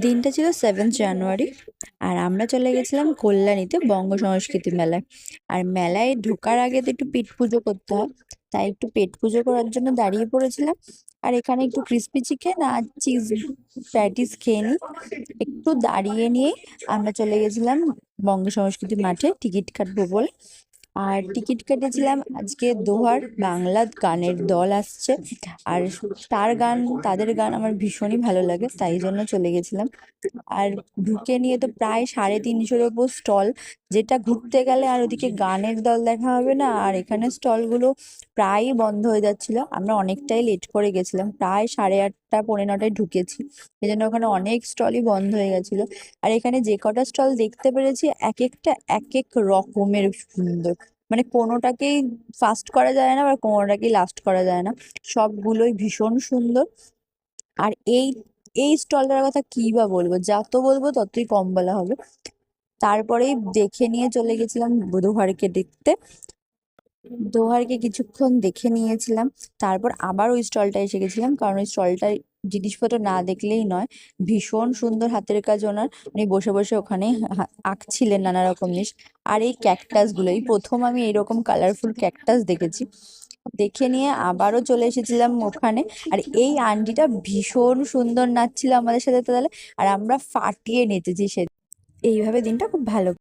দিনটা ছিল 7 জানুয়ারি। আর আমরা চলে গেছিলাম কল্যাণীতে বঙ্গ সংস্কৃতি মেলায়। আর মেলায় ঢোকার আগে তো একটু পেট পুজো করতে হয়, তাই একটু পেট পুজো করার জন্য দাঁড়িয়ে পড়েছিলাম। আর এখানে একটু ক্রিস্পি চিকেন আর চিজ প্যাটিস খেয়ে নিই। একটু দাঁড়িয়ে নিয়ে আমরা চলে গেছিলাম বঙ্গ সংস্কৃতি মাঠে টিকিট কাটবো বলে। আর টিকিট কেটেছিলাম আজকে দোহার বাংলা গানের দল আসছে। আর তাদের গান আমার ভীষণই ভালো লাগে, তাই জন্য চলে গেছিলাম। আর ঢুকে নিয়ে তো প্রায় 350-এর ওপর স্টল, যেটা ঘুরতে গেলে আর ওদিকে গানের দল দেখা হবে না। আর এখানে স্টলগুলো প্রায়ই বন্ধ হয়ে যাচ্ছিল, আমরা অনেকটাই লেট করে গেছিলাম, প্রায় 8:30 9:45 ঢুকেছি। এই জন্য ওখানে অনেক স্টলই বন্ধ হয়ে গেছিল। আর এখানে যে কটা স্টল দেখতে পেরেছি এক একটা এক এক রকমের সুন্দর, মানে কোনোটাকেই ফার্স্ট করা যায় না বা কোনোটাকেই লাস্ট করা যায় না, সবগুলোই ভীষণ সুন্দর। আর এই এই স্টলটার কথা কি বা বলবো, যত বলবো ততই কম বলা হবে। তারপরেই দেখে নিয়ে চলে গেছিলাম দোহারকে দেখতে। দোহারকে কিছুক্ষণ দেখে নিয়েছিলাম, তারপর আবার ওই স্টলটায় এসে গেছিলাম, কারণ ওই স্টলটায় জিনিসপত্র না দেখলেই নয়। ভীষণ সুন্দর হাতের কাজ ওনার, উনি বসে বসে ওখানে আঁকছিলেন নানা রকম জিনিস। আর এই ক্যাকটাস গুলো, এই প্রথম আমি এরকম কালারফুল ক্যাকটাস দেখেছি। দেখে নিয়ে আবারও চলে এসেছিলাম ওখানে। আর এই আন্টিটা ভীষণ সুন্দর নাচছিল আমাদের সাথে তাহলে, আর আমরা ফাটিয়ে নেচেছি সে। এইভাবে দিনটা খুব ভালো